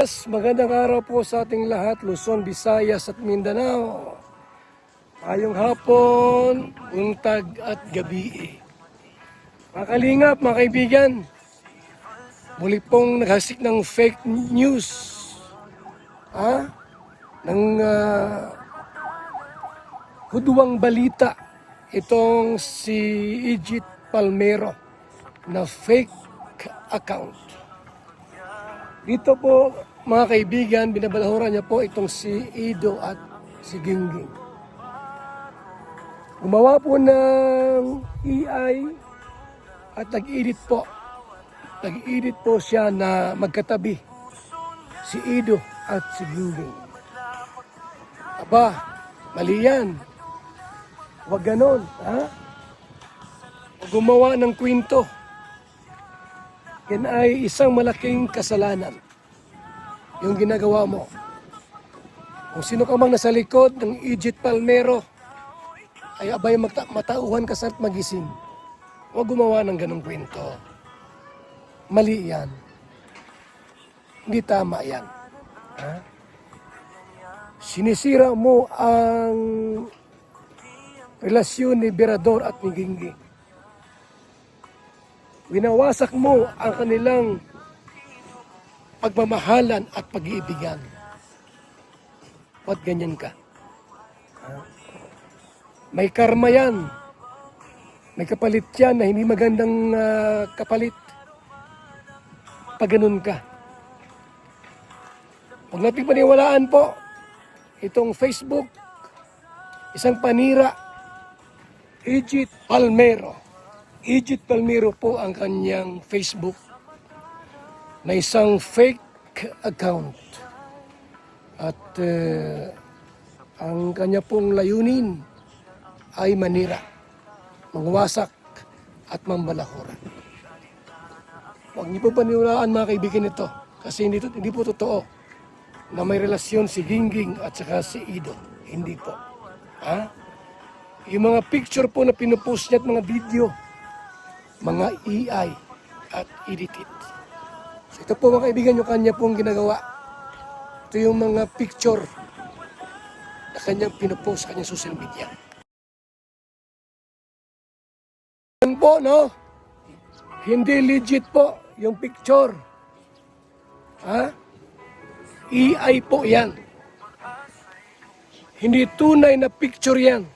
Magandang araw po sa ating lahat, Luzon, Visayas at Mindanao. Ayong hapon, buntag at gabi. Mga kalingap, mga kaibigan, muli pong naghasik ng fake news. Ng huduwang balita itong si Egypt Palmero na fake account. Dito po, mga kaibigan, binabalahuran niya po itong si Ido at si Gingging. Gumawa po ng AI at nag-edit po. Nag-edit po siya na magkatabi si Ido at si Gingging. Aba, mali yan. Huwag ganon, ha? Huwag gumawa ng kwento. Yan ay isang malaking kasalanan, yung ginagawa mo. Kung sino ka mang nasa likod ng Egypt Palmero, ay abay matauhan ka sa magising. Huwag gumawa ng ganong kwento. Mali yan. Hindi tama yan. Ha? Sinisira mo ang relasyon ni Berador at ni Gingging. Winawasak mo ang kanilang pagmamahalan at pag-iibigan. Ba't ganyan ka? May karma yan. May kapalit yan na hindi magandang kapalit. Pag ganun ka. Huwag natin paniwalaan po itong Facebook, isang panira, Egypt Palmero. Egypt Palmero po ang kanyang Facebook na isang fake account. At ang kanya pong layunin ay manira, mangwasak at mambalahuran. Huwag niyo po paniwalaan mga kaibigan ito kasi hindi po totoo na may relasyon si Gingging at saka si Ido. Hindi po. Yung mga picture po na pinupost niya at mga video, mga AI at edited. So ito po mga kaibigan yung kanya pong ginagawa. Ito yung mga picture na kanyang pinupost sa kanyang social media. Yan po, no? Hindi legit po yung picture. AI po yan. Hindi tunay na picture yan.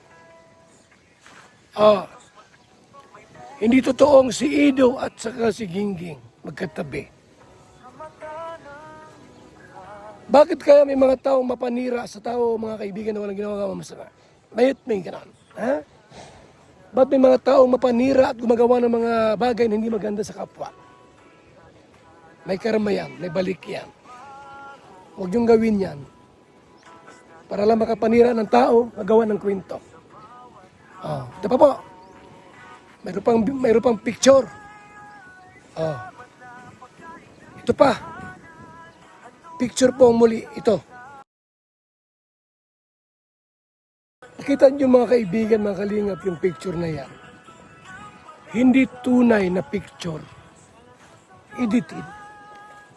Hindi totoong si Ido at saka si Gingging magkatabi. Bakit kaya may mga taong mapanira sa tao, mga kaibigan na walang ginagawa masama? Mayroon may ganon. Ba't may mga taong mapanira at gumagawa ng mga bagay na hindi maganda sa kapwa? May karma yan, may balik yan. Huwag niyong gawin yan. Para lang makapanira ng tao, magawa ng kwento. Ito pa po. Mayroon pang picture. Ito pa. Picture po muli. Ito. Nakita niyo mga kaibigan, mga kalingap, yung picture na yan. Hindi tunay na picture. Edited.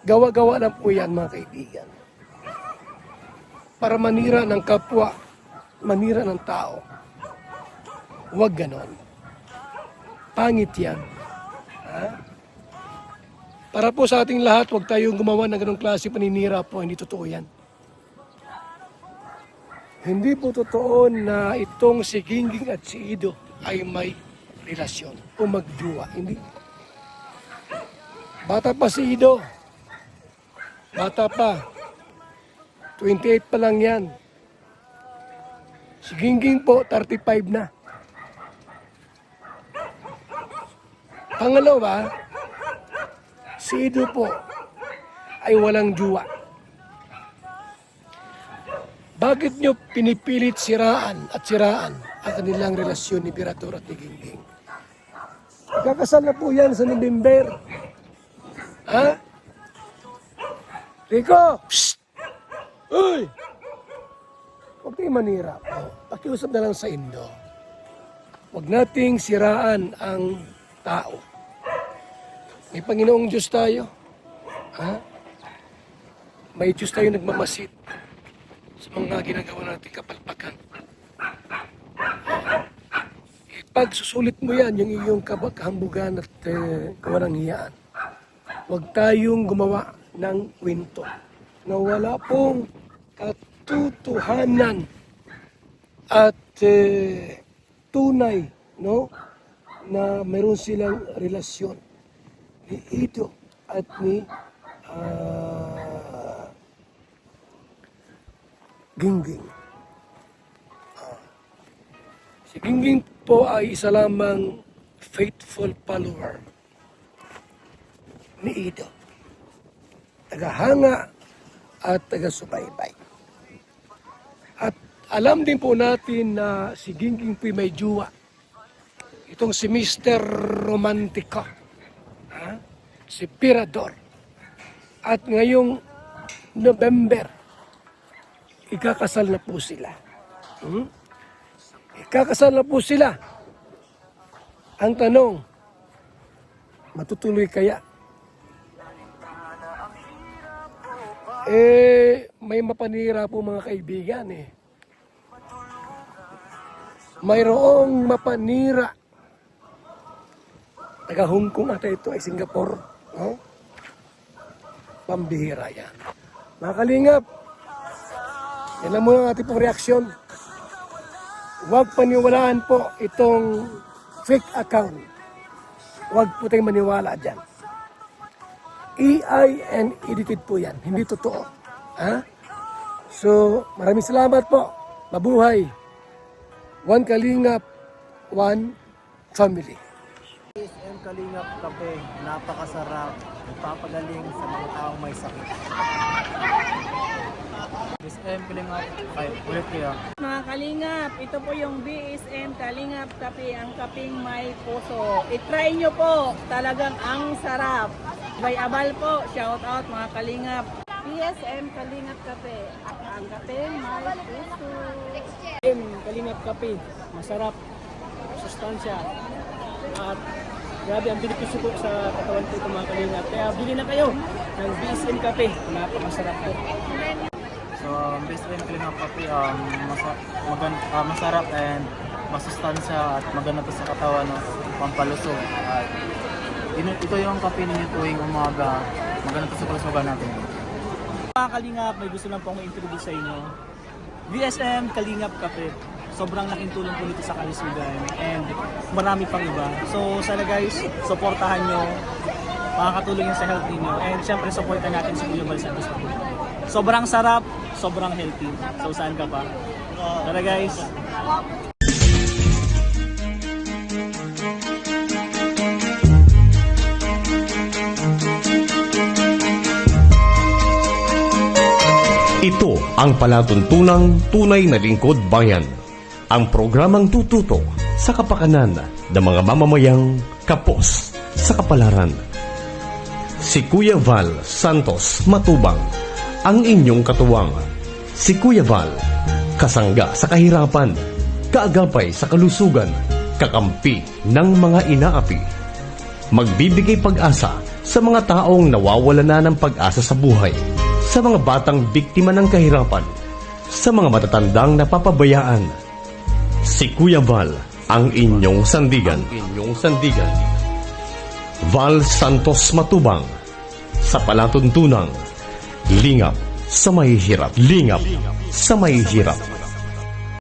Gawa-gawa lang po yan mga kaibigan. Para manira ng kapwa, manira ng tao. Huwag ganon. Pangit yan. Para po sa ating lahat, huwag tayong gumawa ng ganong klase paninira po. Hindi totoo yan. Hindi po totoo na itong si Gingging at si Ido ay may relasyon o magjuwa. Hindi. Bata pa si Ido. Bata pa. 28 pa lang yan. Si Gingging po, 35 na. Pangalawa, si Ido po ay walang juwa. Bakit nyo pinipilit siraan ang kanilang relasyon ni Berador at ni Gingging? Kakasal na po yan sa November. Rico! Psst! Uy! Huwag kayong manira po. Pakiusap na lang sa Indo. Huwag nating siraan ang tao. May Panginoong Diyos tayo. may Diyos tayo nagmamasid sa mga ginagawa nating kapalpakan. Pag susulit mo yan, yung iyong kahambugan at kawaranghiyaan, huwag tayong gumawa ng kwento na wala pong katotohanan at tunay, no, na meron silang relasyon ni Ido at ni Gingging. Si Gingging po ay isa lamang faithful follower ni Ido. Tagahanga at taga-subaybay. At alam din po natin na si Gingging po may jowa. Itong si Mr. Romantico. Si Pirador. At ngayong November, ikakasal na po sila. Ikakasal na po sila. Ang tanong, matutuloy kaya? May mapanira po mga kaibigan eh. Mayroong mapanira. Taga Hong Kong ata ito ay Singapore. No? Pambihira yan. Mga kalingap, yan lang muna ang ating pong reaksyon. Huwag paniwalaan po itong fake account. Huwag po tayong maniwala dyan. AI and edited po yan. Hindi totoo. Ha? So, maraming salamat po. Mabuhay. One Kalingap, one family. BSM Kalingap Kape, napakasarap, nagpapagaling sa mga taong may sakit. BSM Kalingap, ulit kaya. Mga Kalingap, ito po yung BSM Kalingap Kape, ang kaping may puso. I-try nyo po, talagang ang sarap. Bay Abal po, shout out mga Kalingap. BSM Kalingap Kape, ang kaping may puso. BSM Kalingap Kape, masarap, sustansya, at grabe ang benepisyo po sa katawan po ito mga Kalingap. Kaya bili na kayo ng BSM Kape, napakasarap po. So, BSM Kalingap Kape, masarap and masustansya at maganda to sa katawan, no? Pampalusog. At ito yung kape ninyo tuwing umaga, maganda to sa kalusugan natin. Mga Kalingap, may gusto lang po akong introduce sa inyo. BSM Kalingap Kape. Sobrang laking tulong po nito sa kalusugan and marami pang iba. So sana guys, supportahan nyo. Makakatulong yun sa health ninyo. And syempre, supportan natin si Kuya Val Santos. Sobrang sarap, sobrang healthy. So saan ka pa? Tara guys! Ito ang palatuntunang tunay na lingkod bayan. Ang programang tututok sa kapakanan ng mga mamamayang kapos sa kapalaran. Si Kuya Val Santos Matubang, ang inyong katuwang. Si Kuya Val, kasangga sa kahirapan, kaagapay sa kalusugan, kakampi ng mga inaapi. Magbibigay pag-asa sa mga taong nawawala na ng pag-asa sa buhay, sa mga batang biktima ng kahirapan, sa mga matatandang napapabayaan. Si Kuya Val, ang inyong sandigan. Val Santos Matubang, sa palatuntunang lingap sa mahihirap.